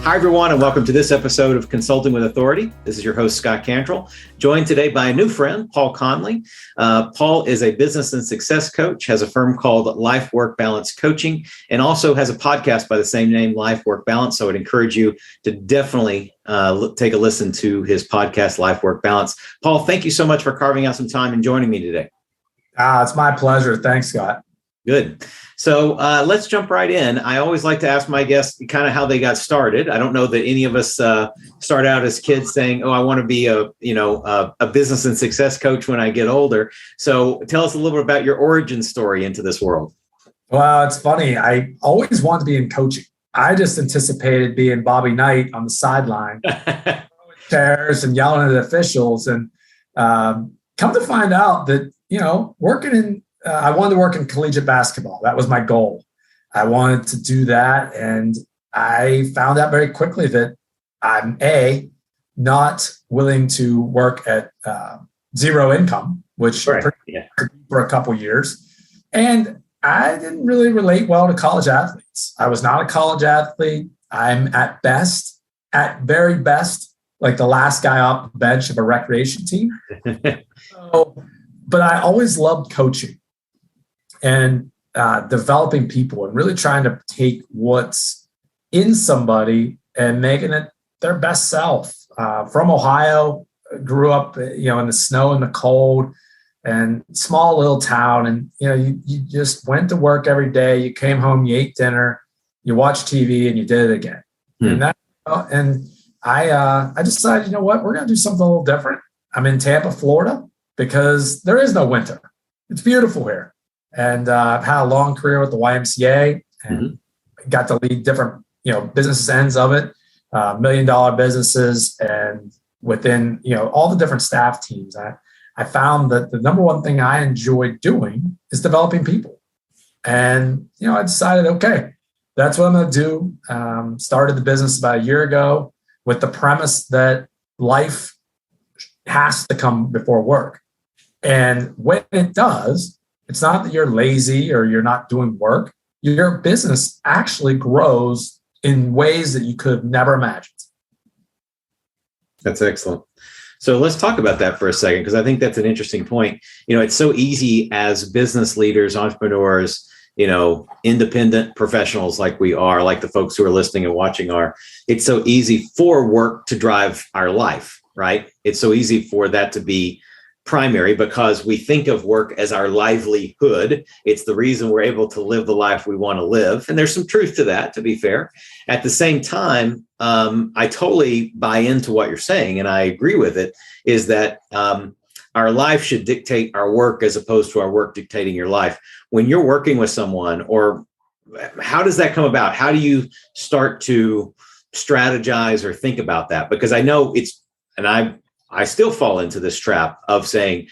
Hi, everyone, and welcome to this episode of Consulting with Authority. This is your host, Scott Cantrell, joined today by a new friend, Paul Conley. Paul is a business and success coach, has a firm called Life Work Balance Coaching, and also has a podcast by the same name, Life Work Balance. So I'd encourage you to definitely take a listen to his podcast, Life Work Balance. Paul, thank you so much for carving out some time and joining me today. It's my pleasure. Thanks, Scott. Good. So let's jump right in. I always like to ask my guests kind of how they got started. I don't know that any of us start out as kids saying, "Oh, I want to be a business and success coach when I get older." So tell us a little bit about your origin story into this world. Well, it's funny. I always wanted to be in coaching. I just anticipated being Bobby Knight on the sideline, chairs and yelling at officials. And come to find out that I wanted to work in collegiate basketball. That was my goal. I wanted to do that. And I found out very quickly that I'm not willing to work at zero income, which for a couple years. And I didn't really relate well to college athletes. I was not a college athlete. I'm at very best, like the last guy off the bench of a recreation team. But I always loved coaching and developing people and really trying to take what's in somebody and making it their best self. From Ohio, grew up, in the snow and the cold and small little town. And, you just went to work every day. You came home, you ate dinner, you watched TV, and you did it again. And I decided, we're going to do something a little different. I'm in Tampa, Florida, because there is no winter. It's beautiful here. And I've had a long career with the YMCA and got to lead different, business ends of it, $1 million businesses. And within, all the different staff teams, I found that the number one thing I enjoy doing is developing people. And, I decided, okay, that's what I'm going to do. Started the business about a year ago with the premise that life has to come before work. And when it does, it's not that you're lazy or you're not doing work. Your business actually grows in ways that you could have never imagined. That's excellent. So let's talk about that for a second, because I think that's an interesting point. It's so easy as business leaders, entrepreneurs, independent professionals like we are, like the folks who are listening and watching are, it's so easy for work to drive our life, right? It's so easy for that to be primary because we think of work as our livelihood. It's the reason we're able to live the life we want to live. And there's some truth to that, to be fair. At the same time, I totally buy into what you're saying, and I agree with it, is that our life should dictate our work as opposed to our work dictating your life. When you're working with someone, or how does that come about? How do you start to strategize or think about that? Because I know I still fall into this trap of saying,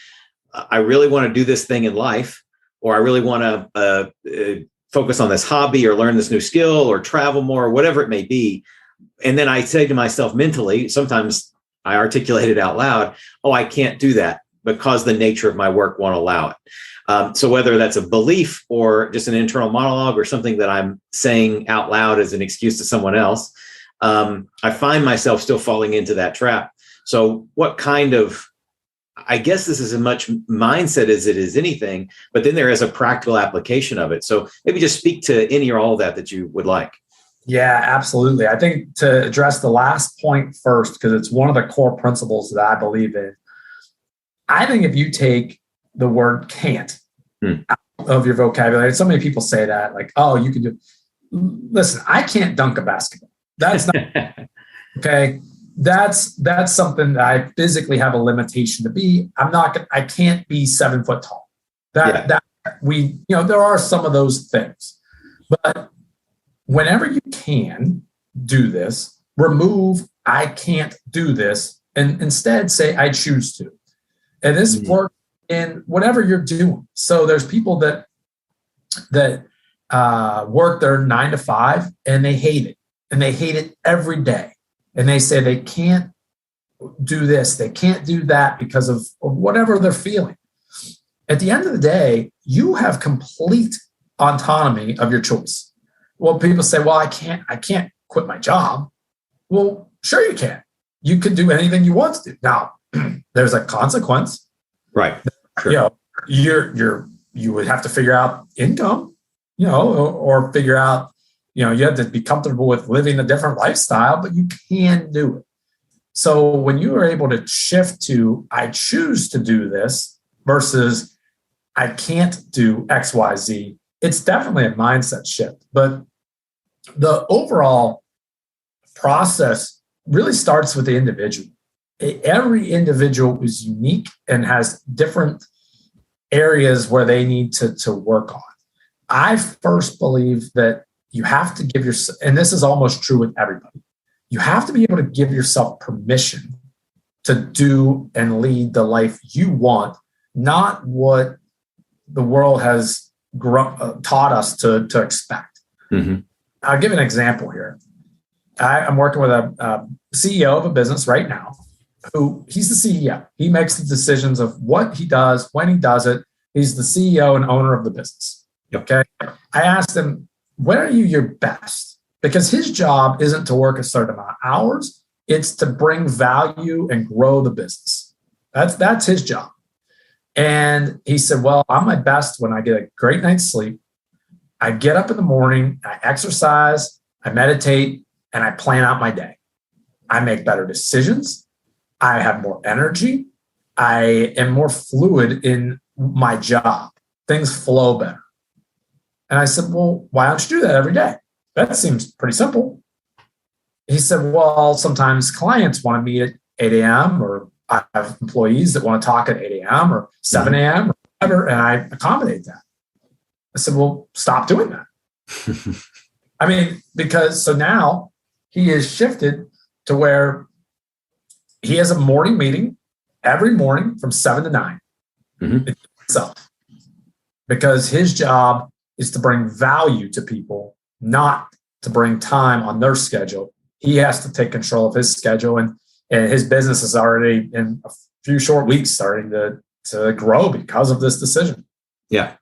I really want to do this thing in life, or I really want to focus on this hobby or learn this new skill or travel more, or whatever it may be. And then I say to myself mentally, sometimes I articulate it out loud, oh, I can't do that because the nature of my work won't allow it. So whether that's a belief or just an internal monologue or something that I'm saying out loud as an excuse to someone else, I find myself still falling into that trap. So what kind of, I guess this is as much mindset as it is anything, but then there is a practical application of it. So maybe just speak to any or all of that you would like. Yeah, absolutely. I think to address the last point first, because it's one of the core principles that I believe in. I think if you take the word can't out of your vocabulary, so many people say that, like, oh, you can do, listen, I can't dunk a basketball. That's not, okay. That's something that I physically have a limitation to be. I can't be 7 foot tall. There are some of those things, but whenever you can do this, remove, I can't do this, and instead say, I choose to. And this works in whatever you're doing. So there's people that work their 9 to 5 and they hate it, and they hate it every day. And they say they can't do this, they can't do that because of whatever they're feeling. At the end of the day, you have complete autonomy of your choice. Well, people say, well, I can't quit my job. Well, sure you can. You can do anything you want to do. Now, there's a consequence. Right. Sure. You know, you would have to figure out income, or figure out, you have to be comfortable with living a different lifestyle, but you can do it. So when you are able to shift to, I choose to do this versus I can't do X, Y, Z, it's definitely a mindset shift. But the overall process really starts with the individual. Every individual is unique and has different areas where they need to work on. I first believe that you have to give yourself, and this is almost true with everybody, you have to be able to give yourself permission to do and lead the life you want, not what the world has taught us to expect. Mm-hmm. I'll give an example here. I'm working with a CEO of a business right now who he's the CEO. He makes the decisions of what he does, when he does it. He's the CEO and owner of the business. Yep. Okay. I asked him, when are you your best? Because his job isn't to work a certain amount of hours. It's to bring value and grow the business. That's his job. And he said, well, I'm my best when I get a great night's sleep. I get up in the morning, I exercise, I meditate, and I plan out my day. I make better decisions. I have more energy. I am more fluid in my job. Things flow better. And I said, well, why don't you do that every day? That seems pretty simple. He said, well, sometimes clients want to meet at 8 a.m. or I have employees that want to talk at 8 a.m. or 7 a.m. or whatever, and I accommodate that. I said, well, stop doing that. I mean, because so now he has shifted to where he has a morning meeting every morning from 7 to 9 itself, because his job is to bring value to people, not to bring time on their schedule. He has to take control of his schedule, and his business is already in a few short weeks starting to grow because of this decision. Yeah.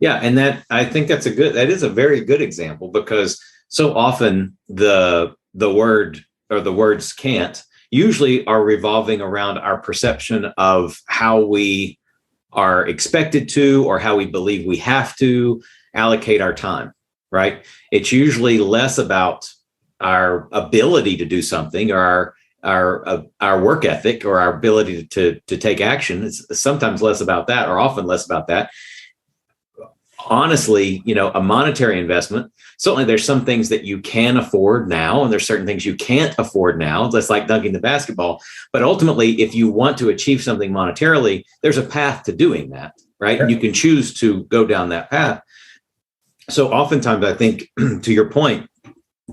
Yeah. And I think that is a very good example, because so often the word or the words can't usually are revolving around our perception of how we are expected to, or how we believe we have to allocate our time, right? It's usually less about our ability to do something, or our work ethic, or our ability to take action. It's sometimes less about that, or often less about that. Honestly, a monetary investment, certainly there's some things that you can afford now, and there's certain things you can't afford now, just like dunking the basketball. But ultimately, if you want to achieve something monetarily, there's a path to doing that, right? And you can choose to go down that path. So oftentimes, I think, to your point,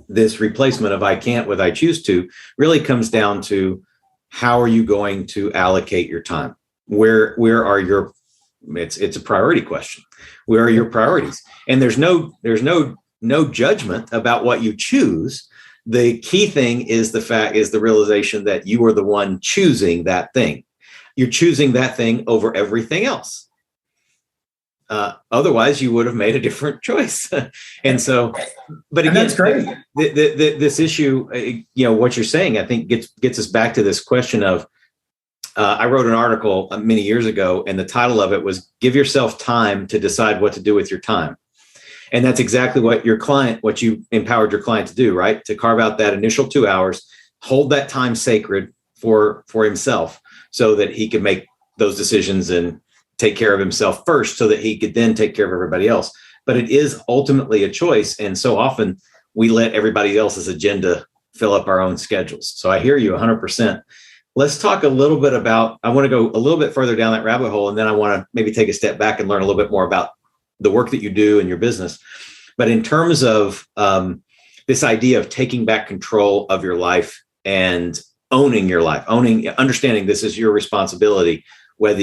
this replacement of I can't with I choose to really comes down to, how are you going to allocate your time? Where are your, it's a priority question. Where are your priorities? And there's no judgment about what you choose. The key thing is the realization that you are the one choosing that thing. You're choosing that thing over everything else. Otherwise, you would have made a different choice. And so, but again, that's great. This issue, what you're saying, I think gets us back to this question of, I wrote an article many years ago, and the title of it was "Give Yourself Time to Decide What to Do with Your Time." And that's exactly what you empowered your client to do, right? To carve out that initial 2 hours, hold that time sacred for himself, so that he could make those decisions and take care of himself first, so that he could then take care of everybody else. But it is ultimately a choice. And so often we let everybody else's agenda fill up our own schedules. So I hear you 100%. Let's talk a little bit about, I want to go a little bit further down that rabbit hole, and then I want to maybe take a step back and learn a little bit more about the work that you do in your business. But in terms of this idea of taking back control of your life and owning your life, understanding this is your responsibility, whether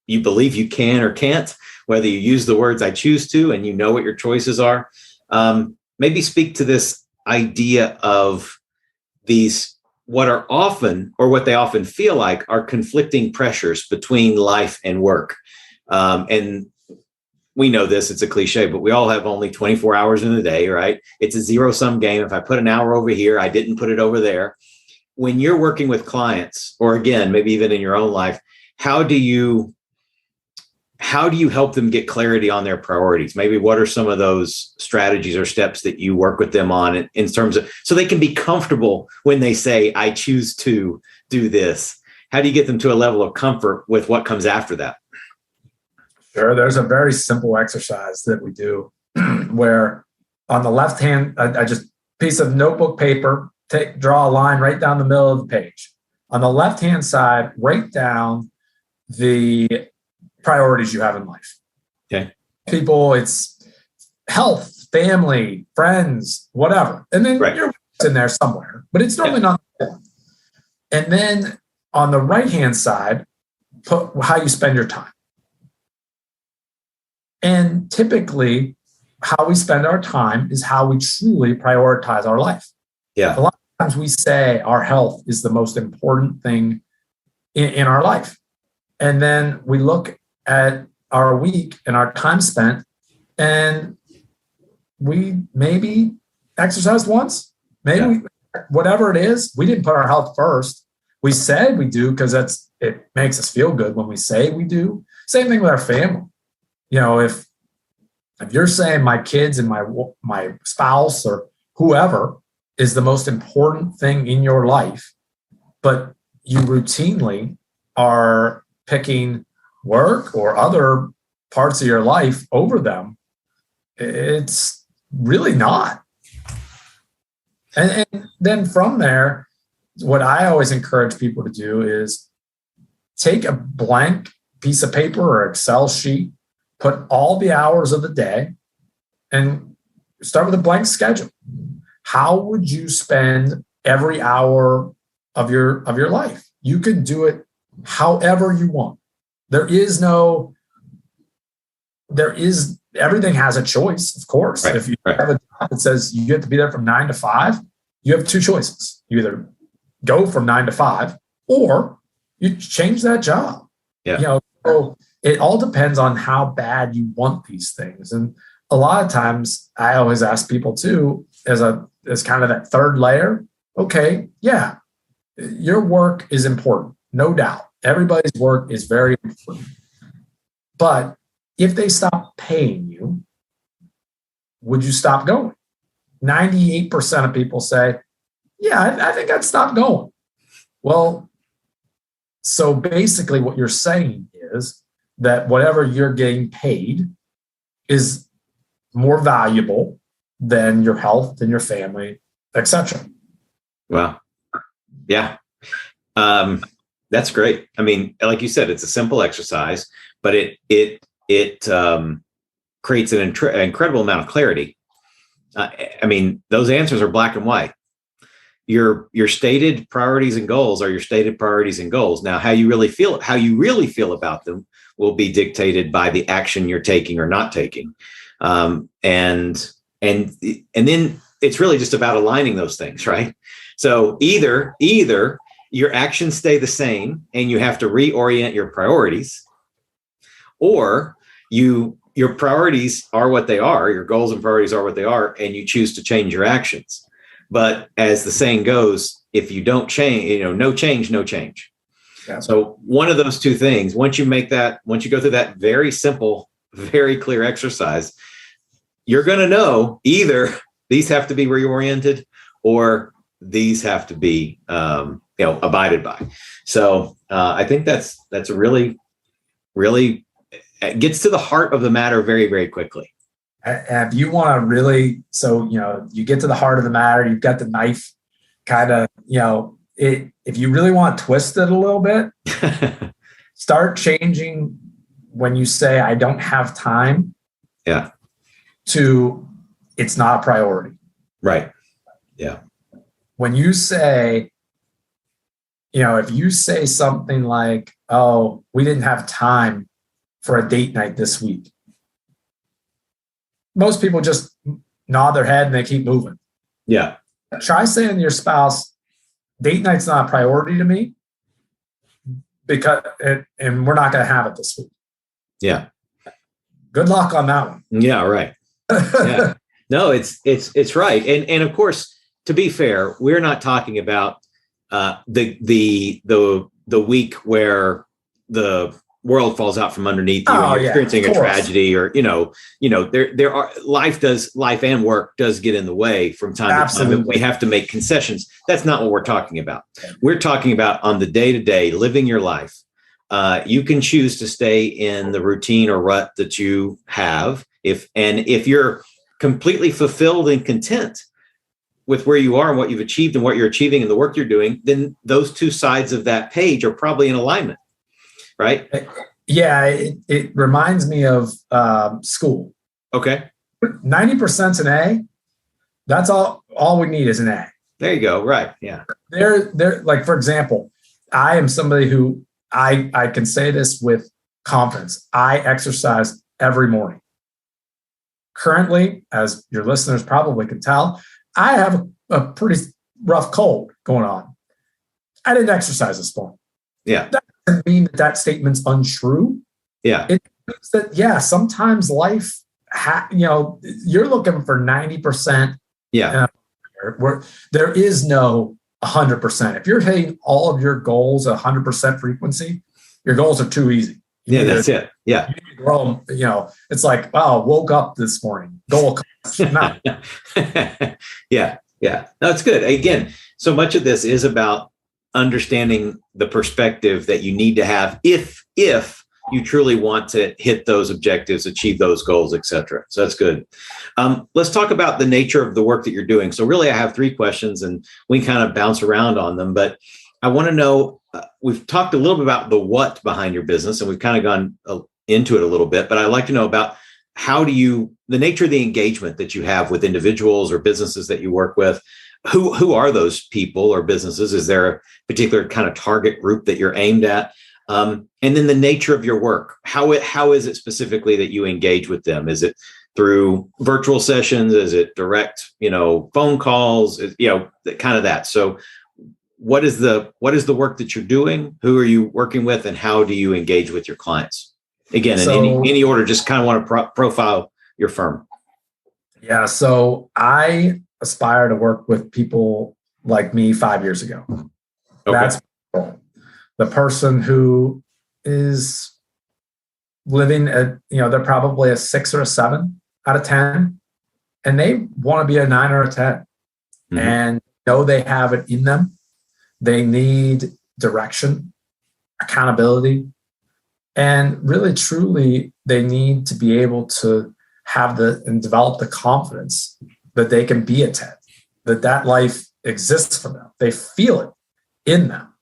you believe you can or can't, whether you use the words I choose to, and you know what your choices are. Maybe speak to this idea of these, what they often feel like are conflicting pressures between life and work. And we know this, it's a cliche, but we all have only 24 hours in a day, right? It's a zero-sum game. If I put an hour over here, I didn't put it over there. When you're working with clients, or again, maybe even in your own life, how do you help them get clarity on their priorities? Maybe what are some of those strategies or steps that you work with them on in terms of, so they can be comfortable when they say, I choose to do this? How do you get them to a level of comfort with what comes after that? Sure. There's a very simple exercise that we do where on the left hand, I just piece of notebook paper, draw a line right down the middle of the page. On the left hand side, write down the priorities you have in life. Okay. People, it's health, family, friends, whatever. And then you're in there somewhere, but it's normally not there. And then on the right hand side, put how you spend your time. And typically, how we spend our time is how we truly prioritize our life. Yeah. A lot of times we say our health is the most important thing in our life. And then we look at our week and our time spent, and we maybe exercised once, maybe whatever it is, we didn't put our health first. We said we do because it makes us feel good when we say we do. Same thing with our family. You know, if you're saying my kids and my spouse or whoever is the most important thing in your life, but you routinely are picking work or other parts of your life over them, it's really not. And then from there, what I always encourage people to do is take a blank piece of paper or Excel sheet, put all the hours of the day, and start with a blank schedule. How would you spend every hour of your life? You can do it however you want. Everything has a choice, of course. Right. If you have a job that says you have to be there from 9 to 5, you have two choices. You either go from 9 to 5 or you change that job. Yeah. So it all depends on how bad you want these things. And a lot of times I always ask people too, as kind of that third layer, okay, yeah, your work is important, no doubt. Everybody's work is very important. But if they stop paying you, would you stop going? 98% of people say, yeah, I think I'd stop going. Well, so basically what you're saying is that whatever you're getting paid is more valuable than your health, than your family, etc. Wow. Yeah. That's great. I mean, like you said, it's a simple exercise, but it creates an incredible amount of clarity. I mean, those answers are black and white. Your stated priorities and goals are your stated priorities and goals. Now, how you really feel about them will be dictated by the action you're taking or not taking. And then it's really just about aligning those things, right? So either your actions stay the same and you have to reorient your priorities, or your priorities are what they are, your goals and priorities are what they are, and you choose to change your actions. But as the saying goes, if you don't change, no change, no change. Yeah. So one of those two things, once you go through that very simple, very clear exercise, you're going to know either these have to be reoriented or these have to be, abided by. So I think that's a really, really gets to the heart of the matter very, very quickly. If you want to really, you get to the heart of the matter, you've got the knife kind of, if you really want to twist it a little bit, start changing when you say, I don't have time. Yeah. To it's not a priority. Right. Yeah. When you say, if you say something like, oh, we didn't have time for a date night this week, most people just nod their head and they keep moving. Yeah. Try saying to your spouse, date night's not a priority to me and we're not going to have it this week. Yeah. Good luck on that one. Yeah, right. Yeah. No, it's right. And of course, to be fair, we're not talking about the week where the world falls out from underneath you and you're experiencing a tragedy, or there are life and work does get in the way from time to time. We have to make concessions. That's not what we're talking about. We're talking about on the day-to-day living your life. You can choose to stay in the routine or rut that you have. If you're completely fulfilled and content with where you are and what you've achieved and what you're achieving and the work you're doing, then those two sides of that page are probably in alignment, right? Yeah, it reminds me of school. Okay. 90%'s an A. That's all we need is an A. There you go. Right. Yeah. They're like, for example, I am somebody who I can say this with confidence. I exercise every morning. Currently, as your listeners probably can tell, I have a pretty rough cold going on. I didn't exercise this morning. Yeah. That doesn't mean that statement's untrue. Yeah. It means that, sometimes life, you're looking for 90%. Yeah. Where there is no 100%. If you're hitting all of your goals at 100% frequency, your goals are too easy. That's it. Yeah. It's like, woke up this morning. Goal accomplished. No. Yeah. No, it's good. Again, so much of this is about understanding the perspective that you need to have if you truly want to hit those objectives, achieve those goals, et cetera. So that's good. Let's talk about the nature of the work that you're doing. So really, I have 3 questions and we kind of bounce around on them, but I want to know, we've talked a little bit about the what behind your business, and we've kind of gone into it a little bit, but I'd like to know about the nature of the engagement that you have with individuals or businesses that you work with. Who are those people or businesses? Is there a particular kind of target group that you're aimed at? And then the nature of your work. How is it specifically that you engage with them? Is it through virtual sessions? Is it direct, phone calls? Kind of that. So what is the work that you're doing? Who are you working with, and how do you engage with your clients? Again, in any order, just kind of want to profile your firm. Yeah. So I aspire to work with people like me 5 years ago. Okay. That's the person who is living at, they're probably a 6 or a 7 out of 10, and they want to be a 9 or a 10 and know they have it in them. They need direction, accountability, and really, truly, they need to be able to have and develop the confidence that they can be a 10, that life exists for them. They feel it in them.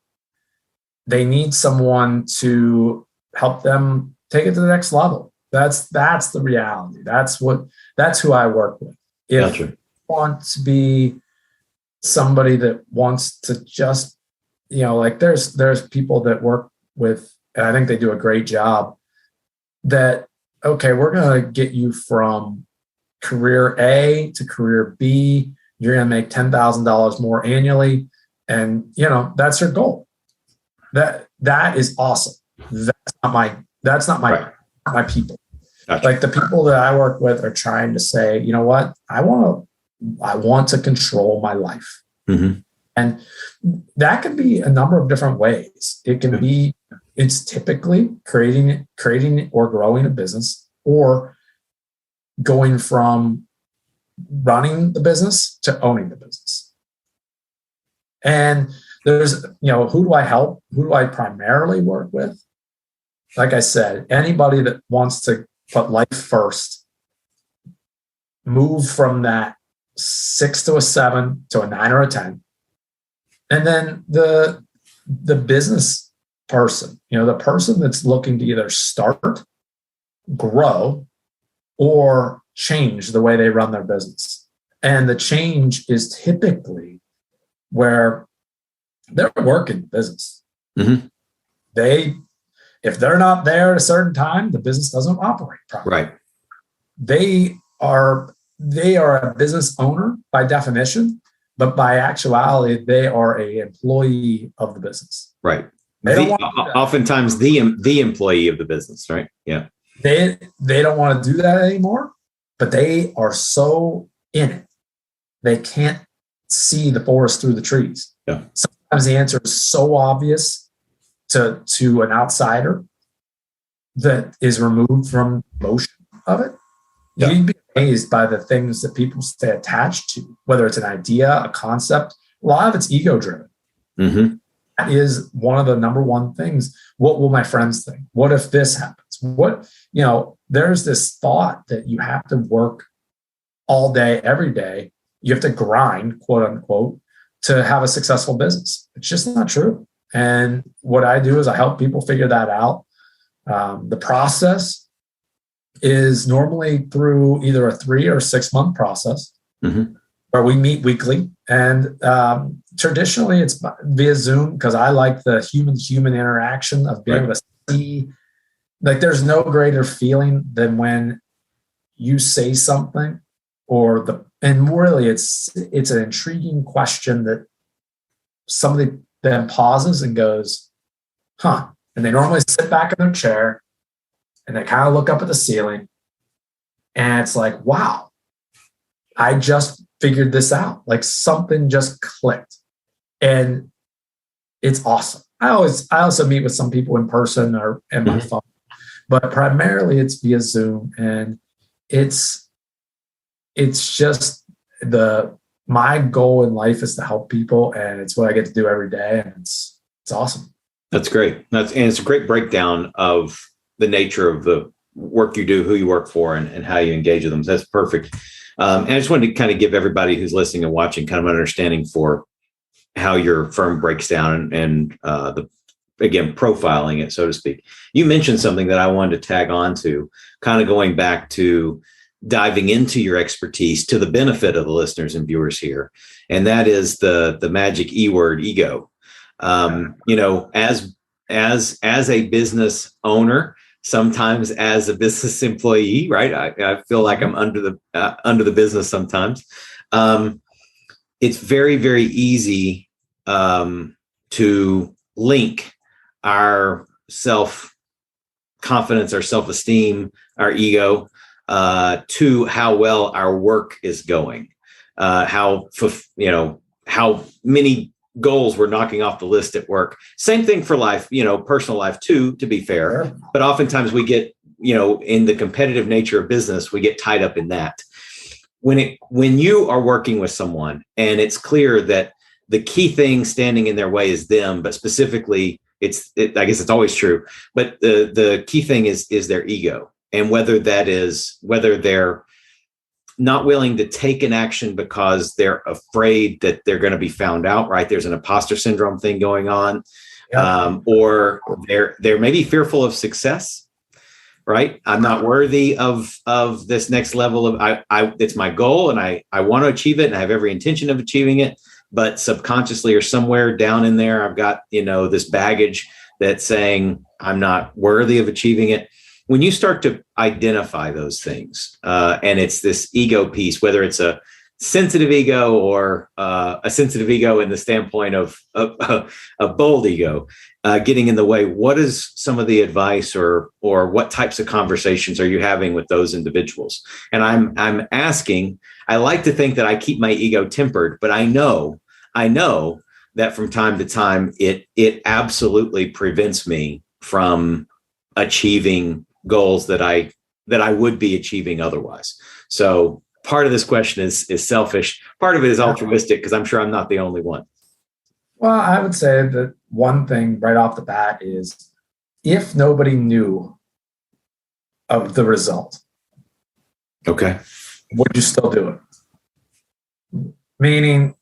They need someone to help them take it to the next level. That's the reality. That's who I work with. If you want to be somebody that wants to just, there's people that work with, and I think they do a great job, that, okay, we're going to get you from career A to career B. You're going to make $10,000 more annually. And, that's your goal. That is awesome. That's not my people. Gotcha. Like the people that I work with are trying to say, you know what, I want to control my life. Mm-hmm. And that can be a number of different ways. It can be, it's typically creating or growing a business, or going from running the business to owning the business. And there's, who do I help? Who do I primarily work with? Like I said, anybody that wants to put life first, move from that 6 to a 7 to a 9 or a 10. And then the business person, the person that's looking to either start, grow, or change the way they run their business. And the change is typically where they're working business. Mm-hmm. If they're not there at a certain time, the business doesn't operate properly. Right. They are a business owner by definition, but by actuality, they are an employee of the business. Right. Oftentimes the employee of the business, right? Yeah. They don't want to do that anymore, but they are so in it. They can't see the forest through the trees. Yeah. Sometimes the answer is so obvious to an outsider that is removed from motion of it. Yeah. You'd be amazed by the things that people stay attached to, whether it's an idea, a concept. A lot of it's ego driven. Mm-hmm. That is one of the number one things. What will my friends think? What if this happens? There's this thought that you have to work all day, every day. You have to grind, quote unquote, to have a successful business. It's just not true. And what I do is I help people figure that out. The process is normally through either a 3 or 6 month process, mm-hmm. where we meet weekly. And traditionally it's via Zoom, because I like the human interaction of being able to see. Like, there's no greater feeling than when you say something and really it's an intriguing question that somebody then pauses and goes, huh? And they normally sit back in their chair and they kind of look up at the ceiling, and it's like, wow, I just figured this out. Like, something just clicked, and it's awesome. I also meet with some people in person or in my phone, but primarily it's via Zoom, and it's just my goal in life is to help people, and it's what I get to do every day, and it's awesome. That's great. And it's a great breakdown of the nature of the work you do, who you work for, and how you engage with them. So that's perfect. And I just wanted to kind of give everybody who's listening and watching kind of an understanding for how your firm breaks down and again, profiling it, so to speak. You mentioned something that I wanted to tag on to, kind of going back to diving into your expertise to the benefit of the listeners and viewers here. And that is the Magic Eword, ego. As a business owner, sometimes as a business employee, right? I feel like I'm under the business sometimes. It's very, very easy to link our self-confidence, our self-esteem, our ego to how well our work is going, how many goals we're knocking off the list at work. Same thing for life, personal life too, to be fair. Sure. But oftentimes we get, in the competitive nature of business, we get tied up in that. When you are working with someone and it's clear that the key thing standing in their way is them, but specifically I guess it's always true, but the key thing is their ego. And whether they're not willing to take an action because they're afraid that they're going to be found out, right? There's an imposter syndrome thing going on, or they're maybe fearful of success, right? I'm not worthy of this next level of, it's my goal and I want to achieve it and I have every intention of achieving it, but subconsciously or somewhere down in there, I've got, this baggage that's saying I'm not worthy of achieving it. When you start to identify those things, and it's this ego piece, whether it's a sensitive ego or a sensitive ego in the standpoint of a bold ego, getting in the way, what is some of the advice or what types of conversations are you having with those individuals? And I'm asking, I like to think that I keep my ego tempered, but I know that from time to time, it absolutely prevents me from achieving goals that I would be achieving otherwise. So part of this question is selfish. Part of it is altruistic, because I'm sure I'm not the only one. Well, I would say that one thing right off the bat is, if nobody knew of the result, okay, would you still do it? Meaning,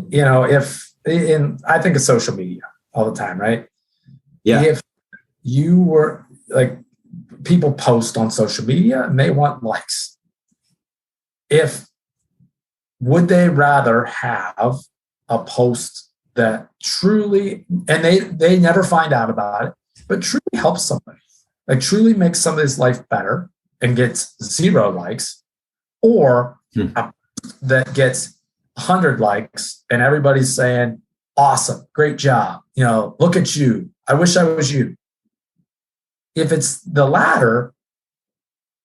I think of social media all the time, right? Yeah. If you were like, people post on social media and they want likes. Would they rather have a post that truly, and they never find out about it, but truly helps somebody, like truly makes somebody's life better and gets 0 likes, or that gets 100 likes and everybody's saying, awesome, great job, look at you, I wish I was you. If it's the latter,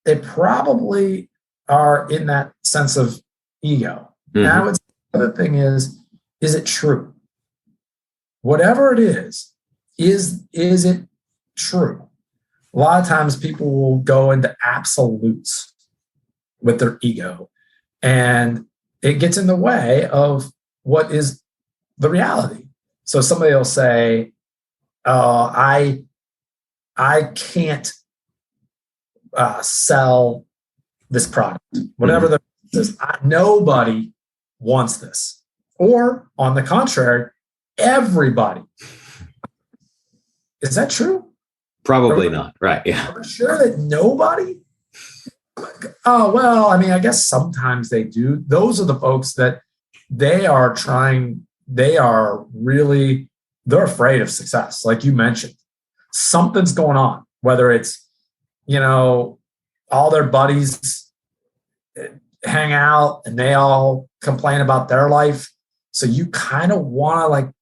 they probably are in that sense of ego. Mm-hmm. And I would say the other thing is it true? Whatever it is it true? A lot of times people will go into absolutes with their ego, and it gets in the way of what is the reality. So somebody will say, I can't sell this product, whatever the is. Nobody wants this. Or on the contrary, everybody. Is that true? Probably not. Right. Yeah. Are we sure that nobody? Oh, well, I mean, I guess sometimes they do. Those are the folks that they're afraid of success. Like you mentioned, something's going on, whether it's, all their buddies hang out and they all complain about their life. So you kind of want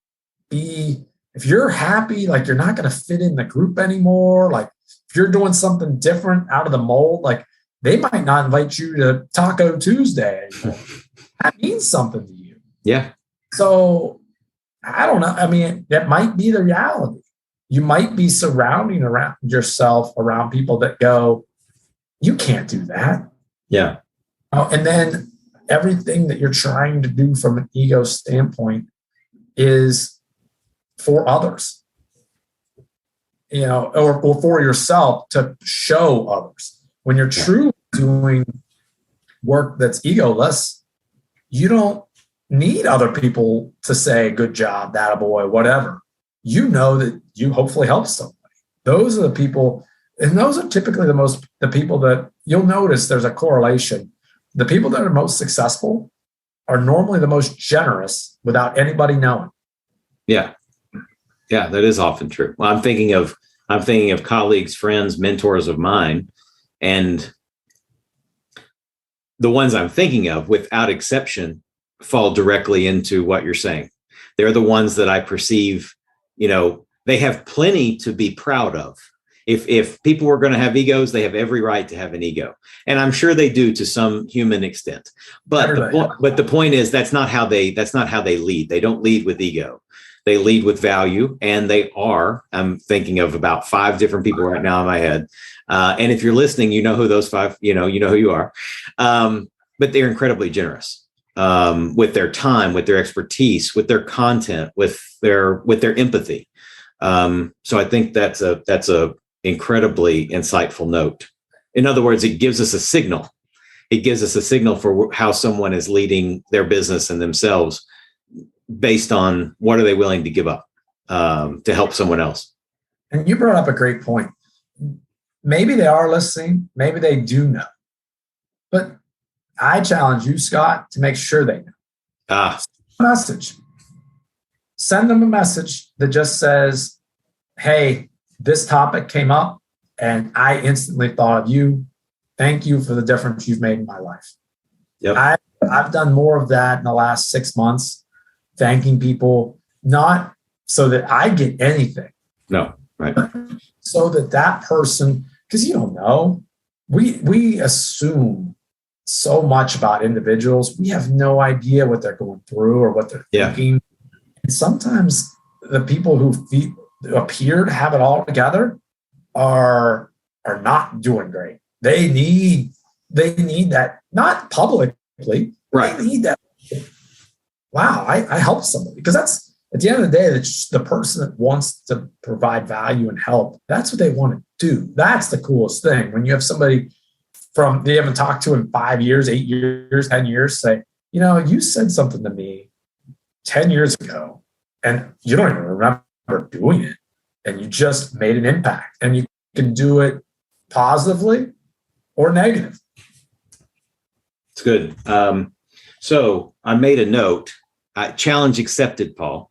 to if you're happy, you're not going to fit in the group anymore. If you're doing something different out of the mold, they might not invite you to Taco Tuesday anymore. That means something to you. Yeah. So I don't know. I mean, that might be the reality. You might be surrounding around yourself around people that go, you can't do that. Yeah. And then everything that you're trying to do from an ego standpoint is for others, or for yourself to show others. When you're truly doing work that's egoless, you don't need other people to say, good job, attaboy, whatever. You know that you hopefully help somebody. Those are the people, and those are typically the people that you'll notice there's a correlation. The people that are most successful are normally the most generous without anybody knowing. Yeah. Yeah, that is often true. Well, I'm thinking of colleagues, friends, mentors of mine, and the ones I'm thinking of, without exception, fall directly into what you're saying. They're the ones that I perceive, they have plenty to be proud of. If people were going to have egos, they have every right to have an ego. And I'm sure they do to some human extent. But the point is that's not how they lead. They don't lead with ego. They lead with value, and I'm thinking of about 5 different people right now in my head. And if you're listening, you know who those 5, you know who you are. But they're incredibly generous with their time, with their expertise, with their content, with their empathy. So I think that's a incredibly insightful note. In other words, it gives us a signal. It gives us a signal for how someone is leading their business and themselves, based on what are they willing to give up to help someone else. And you brought up a great point. Maybe they are listening. Maybe they do know. But I challenge you, Scott, to make sure they know. Message. Send them a message that just says, hey, this topic came up and I instantly thought of you. Thank you for the difference you've made in my life. Yep. I've done more of that in the last 6 months, thanking people, not so that I get anything. No, right. So that person, because you don't know, we assume so much about individuals. We have no idea what they're going through or what they're thinking. And sometimes the people who appear to have it all together are not doing great. They need that, not publicly. Right. They need that. Wow, I helped somebody, because that's, at the end of the day, it's the person that wants to provide value and help. That's what they want to do. That's the coolest thing. When you have somebody they haven't talked to in 5 years, 8 years, 10 years, say, you said something to me 10 years ago and you don't even remember doing it. And you just made an impact, and you can do it positively or negative. It's good. So I made a note. Challenge accepted, Paul.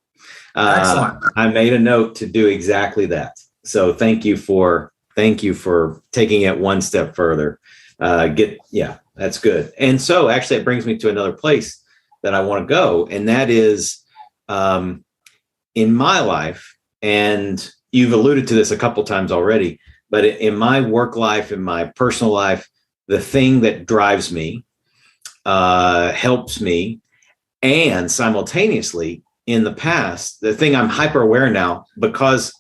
Excellent. I made a note to do exactly that. So thank you for taking it one step further. That's good. And so actually it brings me to another place that I want to go. And that is in my life, and you've alluded to this a couple times already, but in my work life, in my personal life, the thing that drives me, helps me, and simultaneously in the past, the thing I'm hyper aware now, because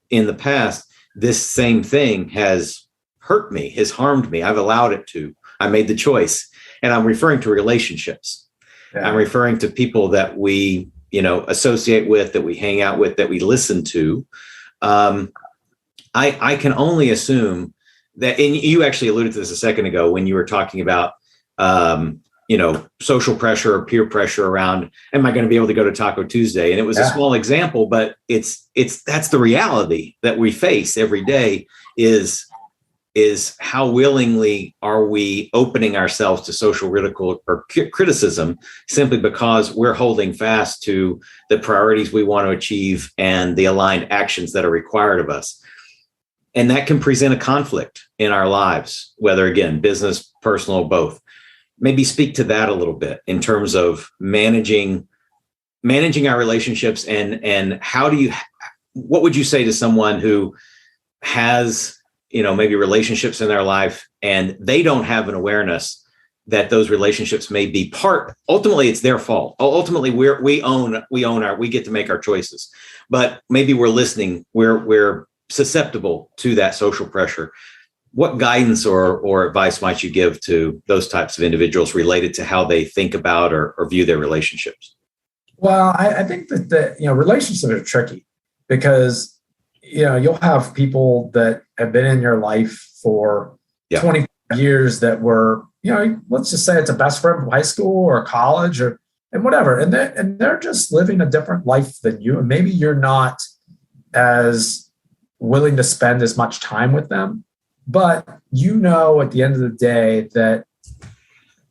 in the past, this same thing has hurt me, has harmed me. I've allowed it to. I made the choice. And I'm referring to relationships. Yeah. I'm referring to people that we, associate with, that we hang out with, that we listen to. I can only assume that, and you actually alluded to this a second ago when you were talking about, social pressure or peer pressure around, am I going to be able to go to Taco Tuesday? And it was a small example, but that's the reality that we face every day is how willingly are we opening ourselves to social ridicule or criticism simply because we're holding fast to the priorities we want to achieve and the aligned actions that are required of us. And that can present a conflict in our lives, whether, again, business, personal, both. Maybe speak to that a little bit in terms of managing our relationships and what would you say to someone who has, maybe relationships in their life and they don't have an awareness that those relationships may be ultimately it's their fault. Ultimately we get to make our choices, but maybe we're listening, we're susceptible to that social pressure. What guidance or advice might you give to those types of individuals related to how they think about or view their relationships? Well, I think that relationships are tricky because, you'll have people that have been in your life for 20 years that were, let's just say it's a best friend from high school or college and whatever. And they're just living a different life than you. And maybe you're not as willing to spend as much time with them. But at the end of the day that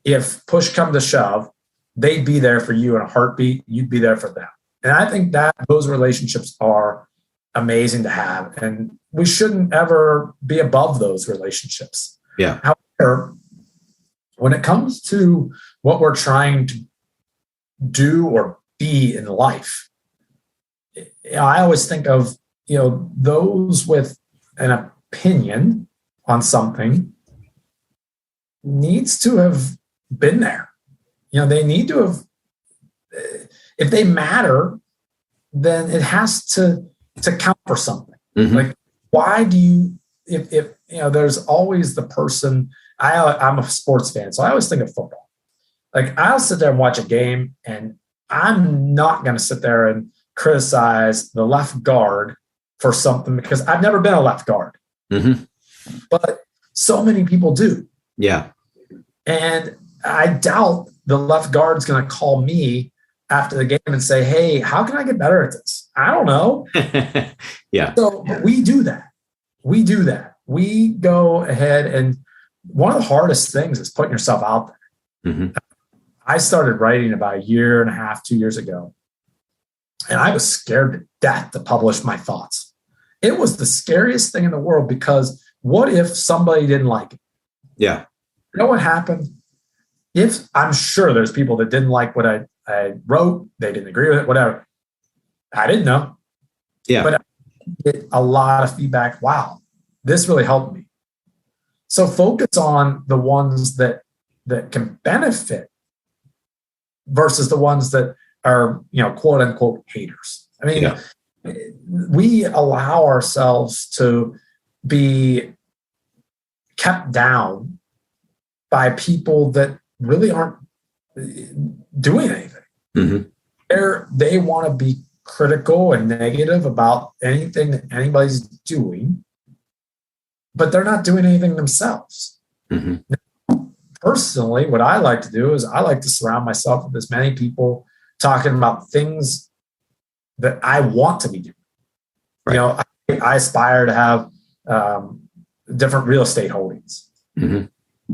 if push come to shove, they'd be there for you in a heartbeat. You'd be there for them. And I think that those relationships are amazing to have. And we shouldn't ever be above those relationships. Yeah. However, when it comes to what we're trying to do or be in life, I always think of, those with an opinion on something needs to have been there. They need to have, if they matter, then it has to count for something. Mm-hmm. Like, why do you, if there's always the person, I'm a sports fan, so I always think of football. Like, I'll sit there and watch a game and I'm not going to sit there and criticize the left guard for something because I've never been a left guard. Mm-hmm. But so many people do. Yeah. And I doubt the left guard's going to call me after the game and say, hey, how can I get better at this? I don't know. Yeah. So we do that. We go ahead, and one of the hardest things is putting yourself out there. Mm-hmm. I started writing about 1.5 years, 2 years ago, and I was scared to death to publish my thoughts. It was the scariest thing in the world because what if somebody didn't like it? Yeah. You know what happened? I'm sure there's people that didn't like what I wrote, they didn't agree with it, whatever. I didn't know. Yeah. But I get a lot of feedback. Wow, this really helped me. So focus on the ones that can benefit versus the ones that are, quote unquote haters. I mean, we allow ourselves to be kept down by people that really aren't doing anything. Mm-hmm. They want to be critical and negative about anything that anybody's doing, but they're not doing anything themselves. Mm-hmm. Now, personally, what I like to do is I like to surround myself with as many people talking about things that I want to be doing. Right. I aspire to have different real estate holdings. Mm-hmm.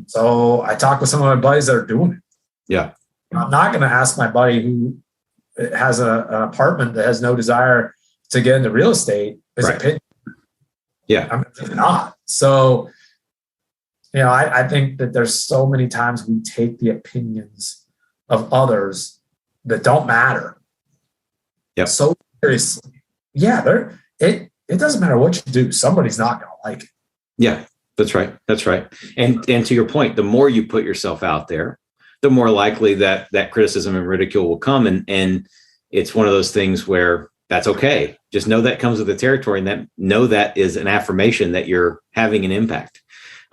So I talk with some of my buddies that are doing it. Yeah. I'm not going to ask my buddy who has an apartment that has no desire to get into real estate his opinion. Yeah. I'm not. So, I think that there's so many times we take the opinions of others that don't matter so seriously. Yeah, it doesn't matter what you do. Somebody's not going to like it. Yeah. That's right. That's right. And to your point, the more you put yourself out there, the more likely that criticism and ridicule will come. And it's one of those things where that's okay. Just know that comes with the territory, and know that is an affirmation that you're having an impact.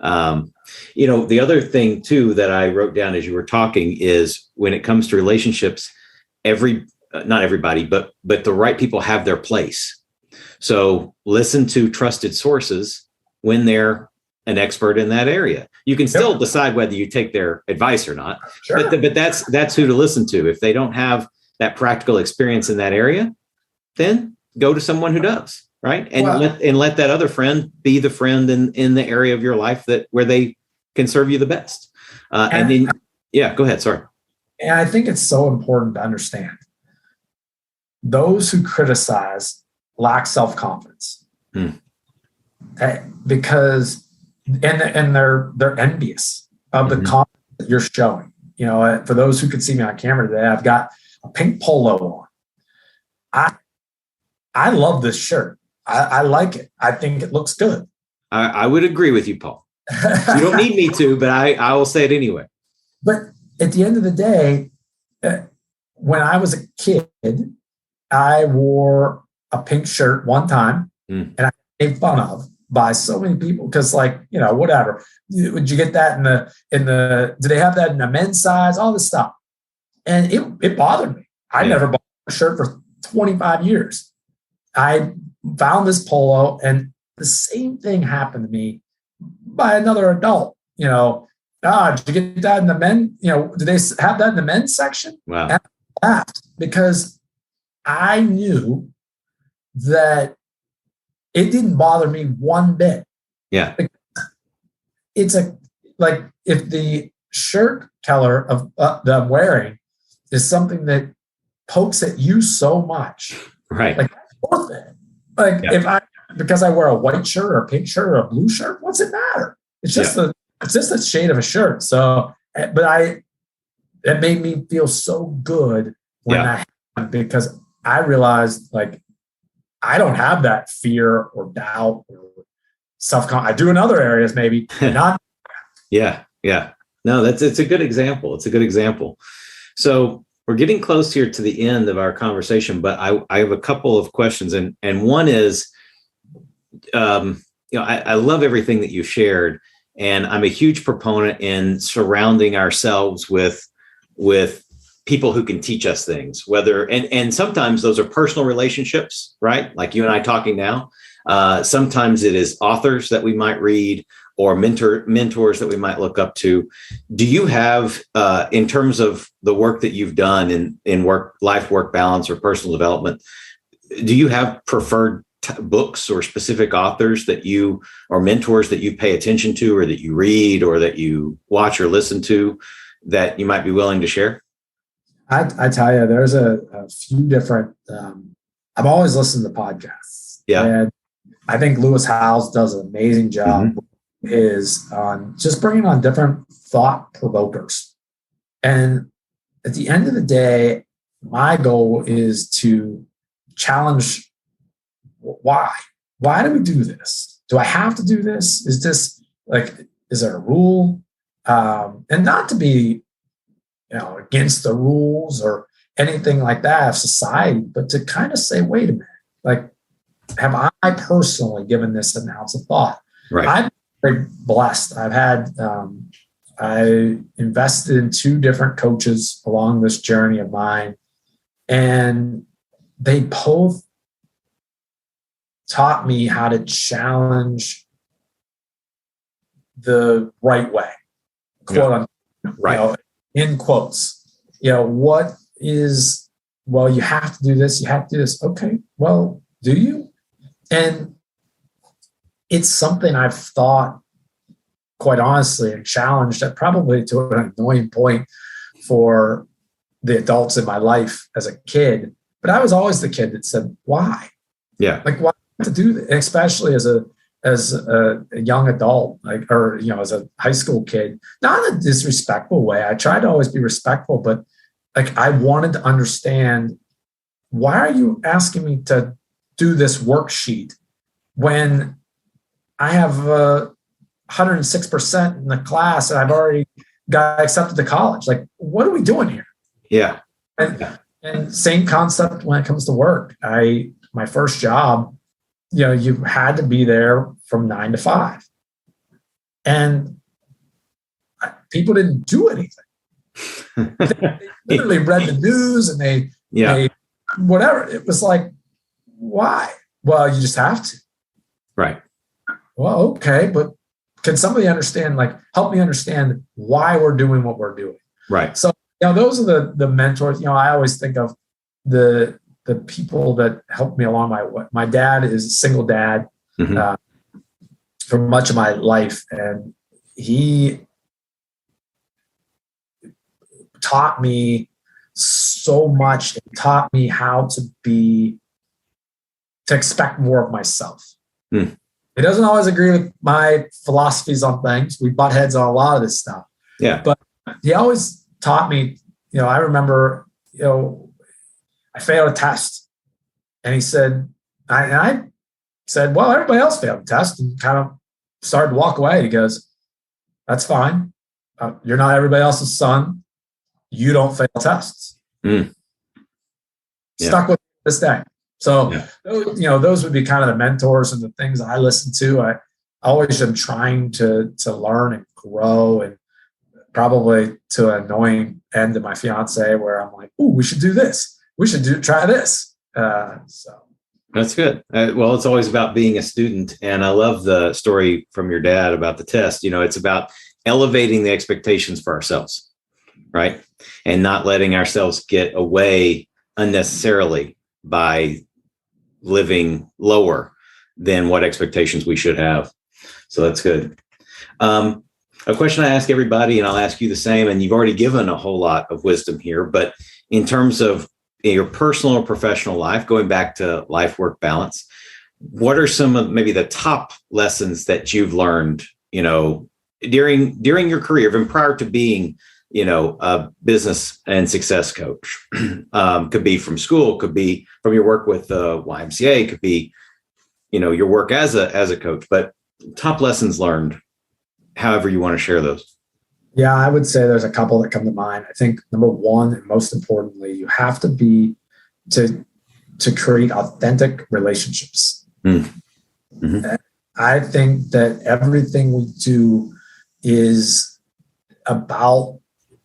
The other thing too that I wrote down as you were talking is when it comes to relationships, not everybody, but the right people have their place. So listen to trusted sources when they're an expert in that area. You can still decide whether you take their advice or not, sure. but that's who to listen to. If they don't have that practical experience in that area, then go to someone who does, right? And let that other friend be the friend in the area of your life where they can serve you the best. Go ahead. Sorry. And I think it's so important to understand those who criticize lack self-confidence. Because they're envious of the confidence that you're showing. For those who can see me on camera today, I've got a pink polo on. I love this shirt. I like it. I think it looks good. I would agree with you, Paul. You don't need me to, but I will say it anyway. But at the end of the day, when I was a kid, I wore a pink shirt one time, and I made fun of by so many people because, whatever. Would you get that in the? Do they have that in the men's size? All this stuff, and it bothered me. I never bought a shirt for 25 years. I found this polo, and the same thing happened to me by another adult. Did you get that in the men? Did they have that in the men's section? Wow. And I laughed because I knew that it didn't bother me one bit. Yeah. It's if the shirt color that I'm wearing is something that pokes at you so much, right? Worth it. Because I wear a white shirt or a pink shirt or a blue shirt, what's it matter? It's just a shade of a shirt. So, it made me feel so good when that happened, because I realized I don't have that fear or doubt or self-confidence. I do in other areas, maybe not. Yeah. No, it's a good example. It's a good example. So we're getting close here to the end of our conversation, but I have a couple of questions, and one is, I love everything that you shared, and I'm a huge proponent in surrounding ourselves with people who can teach us things, and sometimes those are personal relationships, right? Like you and I talking now. Sometimes it is authors that we might read or mentors that we might look up to. Do you have, in terms of the work that you've done in life-work balance or personal development, do you have preferred books or specific authors or mentors that you pay attention to, or that you read, or that you watch or listen to, that you might be willing to share? I tell you, there's a few different, I've always listened to podcasts. Yeah. And I think Lewis Howes does an amazing job is on just bringing on different thought provokers. And at the end of the day, my goal is to challenge why do we do this? Do I have to do this? Is this is there a rule? And not to be, against the rules or anything like that of society, but to kind of say, wait a minute, have I personally given this an ounce of thought? Right. I'm very blessed. I've had, I invested in 2 different coaches along this journey of mine, and they both taught me how to challenge the right way, quote unquote, right. In quotes. What is, well, you have to do this, you have to do this. Okay, well, do you? And it's something I've thought, quite honestly, and challenged at probably to an annoying point for the adults in my life as a kid. But I was always the kid that said, why? Yeah. Why to do that? Especially as a young adult, as a high school kid, not in a disrespectful way. I tried to always be respectful, but I wanted to understand, why are you asking me to do this worksheet when I have 106% in the class and I've already got accepted to college. Like, what are we doing here? Yeah. And same concept when it comes to work. My first job, you had to be there from 9 to 5. And people didn't do anything. They literally read the news and they whatever. It was like, why? Well, you just have to. Right. Well, okay, but can somebody help me understand why we're doing what we're doing? Right. So, those are the mentors. I always think of the people that helped me along my dad is a single dad for much of my life. And he taught me so much. It taught me how to expect more of myself. Mm. He doesn't always agree with my philosophies on things. We butt heads on a lot of this stuff. Yeah. But he always taught me, I remember, I failed a test. And he said, I said, well, everybody else failed the test, and kind of started to walk away. He goes, that's fine. You're not everybody else's son. You don't fail tests. Mm. Yeah. Stuck with me this day. So, those would be kind of the mentors and the things I listen to. I always am trying to learn and grow, and probably to an annoying end of my fiance where I'm like, ooh, we should do this. We should try this. So that's good. Well, it's always about being a student. And I love the story from your dad about the test. It's about elevating the expectations for ourselves, right? And not letting ourselves get away unnecessarily by living lower than what expectations we should have. So that's good. A question I ask everybody, and I'll ask you the same, and you've already given a whole lot of wisdom here, but in terms of your personal or professional life, going back to life-work balance, what are some of maybe the top lessons that you've learned, during your career, even prior to being, a business and success coach? Could be from school, could be from your work with the YMCA, could be, your work as a coach, but top lessons learned, however you want to share those. Yeah, I would say there's a couple that come to mind. I think number one, and most importantly, you have to be to create authentic relationships. Mm-hmm. I think that everything we do is about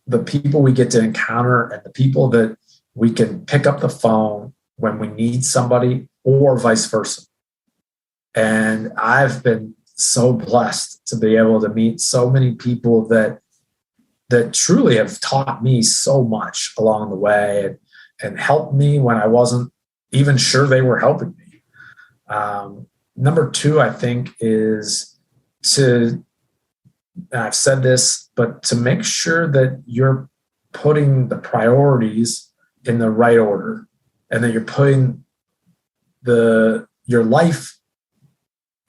the people we get to encounter and the people that we can pick up the phone when we need somebody, or vice versa. And I've been so blessed to be able to meet so many people that truly have taught me so much along the way and helped me when I wasn't even sure they were helping me. Number two, I think, is and I've said this, but to make sure that you're putting the priorities in the right order, and that you're putting your life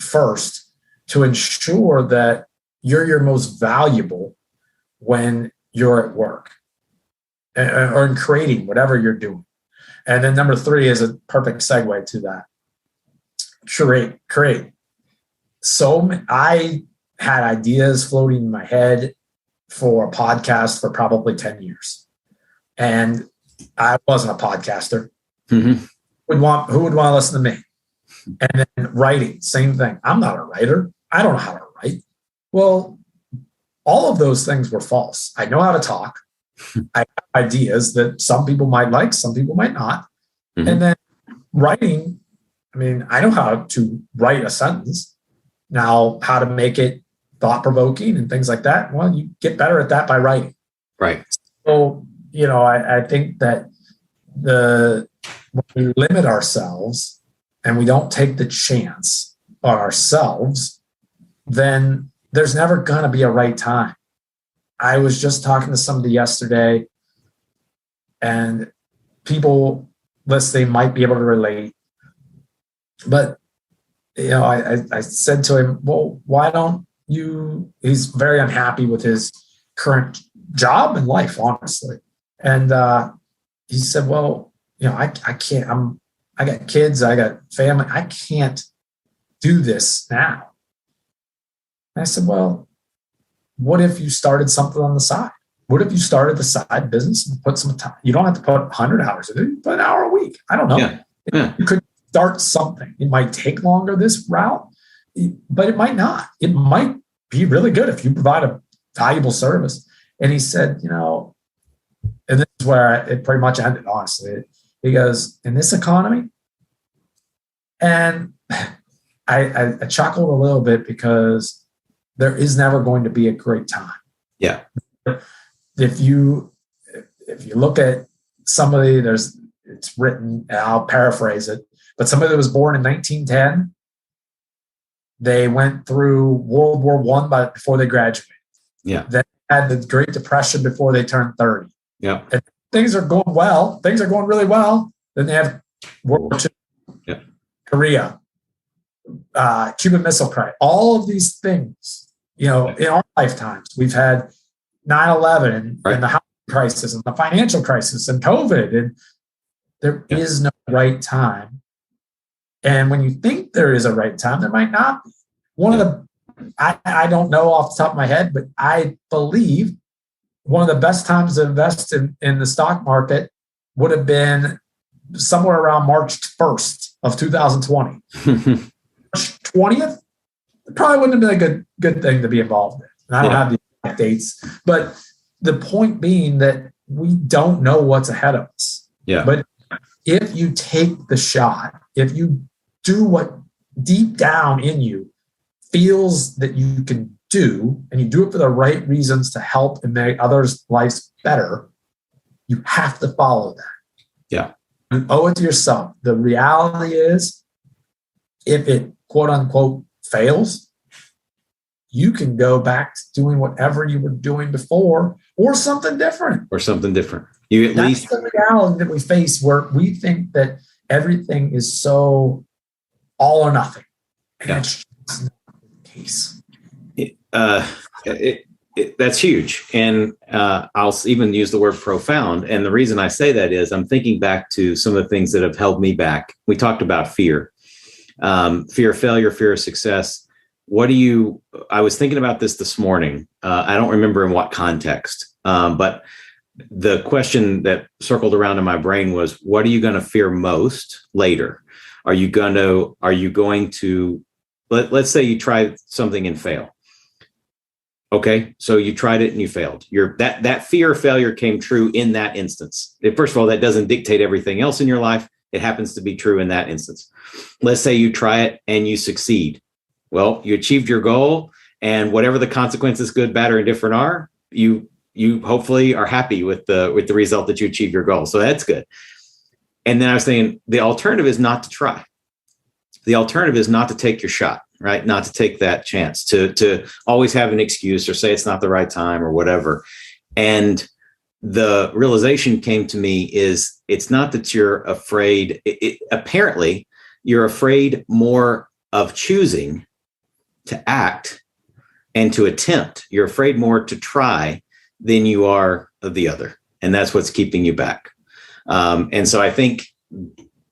first to ensure that you're your most valuable when you're at work or in creating whatever you're doing. And then number three is a perfect segue to that. Create. So I had ideas floating in my head for a podcast for probably 10 years. And I wasn't a podcaster. Mm-hmm. Who would want to listen to me? And then writing, same thing. I'm not a writer. I don't know how to write. Well, all of those things were false. I know how to talk. I have ideas that some people might like, some people might not. Mm-hmm. And then writing, I know how to write a sentence. Now, how to make it thought-provoking and things like that, well, you get better at that by writing. Right. So, I think that when we limit ourselves and we don't take the chance on ourselves, then there's never going to be a right time. I was just talking to somebody yesterday, and people listening might be able to relate. But, I said to him, well, why don't you, he's very unhappy with his current job and life, honestly. And he said, well, I can't, I got kids, I got family, I can't do this now. And I said, well, what if you started something on the side? What if you started the side business and put some time? You don't have to put 100 hours in it. You put an hour a week. I don't know. Yeah. You could start something. It might take longer this route, but it might not. It might be really good if you provide a valuable service. And he said, and this is where it pretty much ended, honestly. He goes, in this economy, and I chuckled a little bit because there is never going to be a great time. Yeah. If you look at somebody, it's written, I'll paraphrase it, but somebody that was born in 1910, they went through World War I before they graduated. Yeah. They had the Great Depression before they turned 30. Yeah. And things are going well. Things are going really well. Then they have World War II, yeah. Korea, Cuban Missile Crisis. All of these things, in our lifetimes, we've had 9/11 and the housing crisis and the financial crisis and COVID, and there is no right time. And when you think there is a right time, there might not be. I don't know off the top of my head, but I believe one of the best times to invest in the stock market would have been somewhere around March 1st of 2020. March 20th, it probably wouldn't have been a good thing to be involved in. And I don't have the exact dates, but the point being that we don't know what's ahead of us. Yeah. But if you take the shot, if you do what deep down in you feels that you can do, and you do it for the right reasons to help and make others' lives better, you have to follow that. Yeah. You owe it to yourself. The reality is, if it quote unquote fails, you can go back to doing whatever you were doing before or something different. You at That's least the reality that we face, where we think that everything is so all or nothing. And it's just not the case. That's huge. And I'll even use the word profound. And the reason I say that is I'm thinking back to some of the things that have held me back. We talked about fear of failure, fear of success. I was thinking about this morning. I don't remember in what context, but the question that circled around in my brain was, what are you going to fear most later? Are you going to, let's say you try something and fail. Okay, so you tried it and you failed. That fear of failure came true in that instance. First of all, that doesn't dictate everything else in your life. It happens to be true in that instance. Let's say you try it and you succeed. Well, you achieved your goal, and whatever the consequences, good, bad, or indifferent are, you hopefully are happy with the result that you achieved your goal. So that's good. And then I was thinking, the alternative is not to try. The alternative is not to take your shot, right? Not to take that chance, to always have an excuse or say it's not the right time or whatever. And the realization came to me is, it's not that you're afraid. Apparently, you're afraid more of choosing to act and to attempt. You're afraid more to try than you are of the other. And that's what's keeping you back. And so I think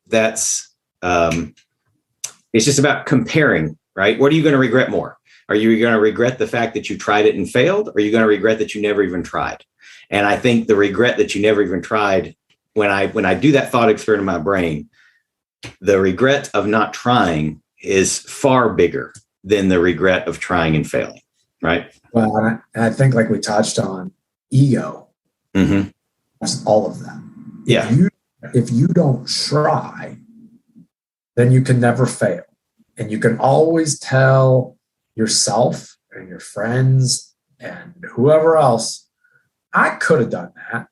that's, it's just about comparing, right? What are you going to regret more? Are you going to regret the fact that you tried it and failed? Or are you going to regret that you never even tried? And I think the regret that you never even tried, when I do that thought experiment in my brain, the regret of not trying is far bigger than the regret of trying and failing, right? Well, and I think, like we touched on, ego. Mm-hmm. That's all of them. Yeah. If you don't try, then you can never fail. And you can always tell yourself and your friends and whoever else, I could have done that.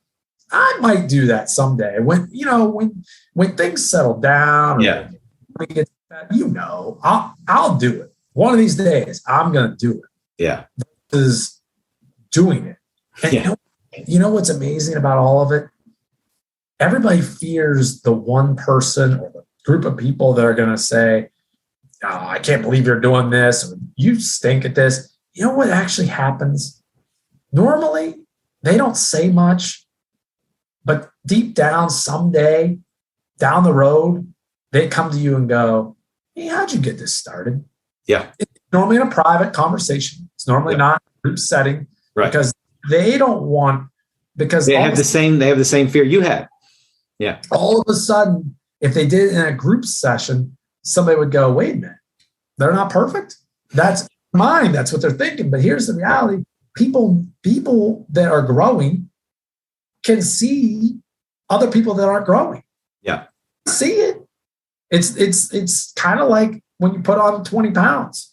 I might do that someday when things settle down. Yeah. I'll do it. One of these days, I'm going to do it. Yeah. Is doing it. And you know what's amazing about all of it? Everybody fears the one person or the group of people that are going to say, "Oh, I can't believe you're doing this," or "You stink at this." You know what actually happens? Normally, they don't say much, but deep down, someday, down the road, they come to you and go, "Hey, how'd you get this started?" Yeah. It's normally in a private conversation. It's normally not a group setting, right? Because they don't want, because they have the same fear you had. Yeah. All of a sudden, if they did it in a group session, somebody would go, wait a minute, they're not perfect. That's mine. That's what they're thinking. But here's the reality. People that are growing can see other people that aren't growing. Yeah. See it. It's kind of like when you put on 20 pounds.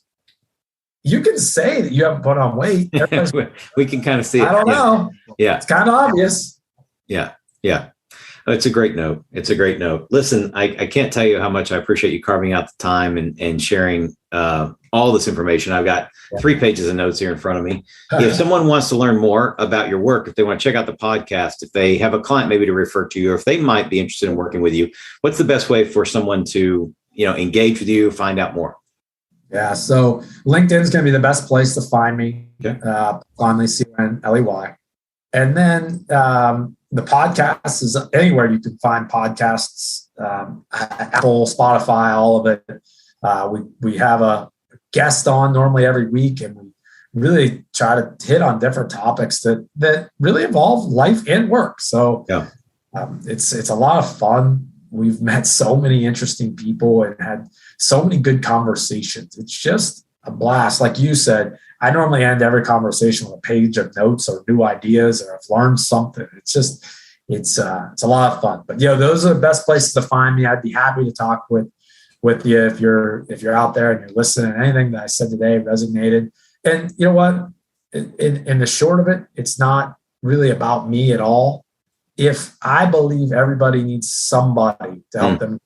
You can say that you haven't put on weight. We can kind of see it. I don't know. Yeah. It's kind of obvious. Yeah. Yeah. It's a great note. Listen, I can't tell you how much I appreciate you carving out the time and sharing all this information. I've got 3 pages of notes here in front of me. If someone wants to learn more about your work, if they want to check out the podcast, if they have a client maybe to refer to you, or if they might be interested in working with you, what's the best way for someone to, engage with you, find out more? Yeah. So LinkedIn is going to be the best place to find me. Okay. Conley, Conley. And then the podcast is anywhere you can find podcasts, Apple, Spotify, all of it. We have a guest on normally every week, and we really try to hit on different topics that really involve life and work. So it's a lot of fun. We've met so many interesting people and had so many good conversations. It's just a blast. Like you said, I normally end every conversation with a page of notes or new ideas, or I've learned something. It's a lot of fun. But those are the best places to find me. I'd be happy to talk with you if you're out there and you're listening. Anything that I said today resonated. And you know what? In the short of it, it's not really about me at all. If I believe everybody needs somebody to help them,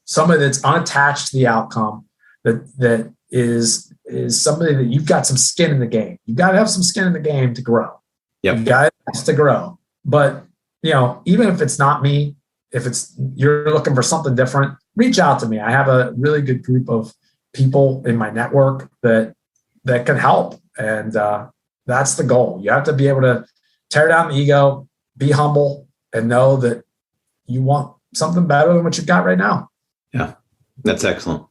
somebody that's unattached to the outcome, that is somebody that you've got some skin in the game. You've got to have some skin in the game to grow. Yep. You've got to grow. But even if it's not me, if you're looking for something different, reach out to me. I have a really good group of people in my network that can help. And that's the goal. You have to be able to tear down the ego, be humble, and know that you want something better than what you've got right now. Yeah, that's excellent.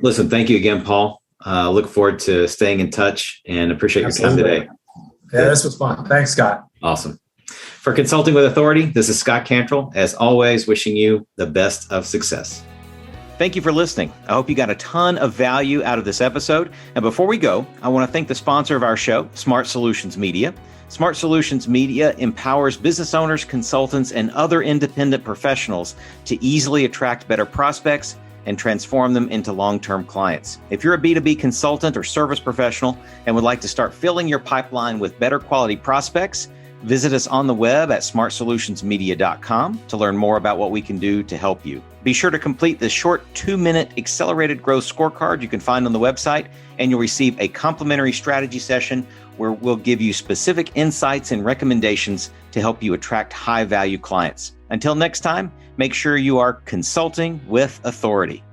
Listen, thank you again, Paul. Look forward to staying in touch and appreciate your time today. Yeah, this was fun. Thanks, Scott. Awesome. For Consulting with Authority, this is Scott Cantrell, as always, wishing you the best of success. Thank you for listening. I hope you got a ton of value out of this episode. And before we go, I want to thank the sponsor of our show, Smart Solutions Media. Smart Solutions Media empowers business owners, consultants, and other independent professionals to easily attract better prospects and transform them into long-term clients. If you're a B2B consultant or service professional and would like to start filling your pipeline with better quality prospects, visit us on the web at smartsolutionsmedia.com to learn more about what we can do to help you. Be sure to complete the short 2-minute accelerated growth scorecard you can find on the website, and you'll receive a complimentary strategy session where we'll give you specific insights and recommendations to help you attract high-value clients. Until next time, make sure you are consulting with authority.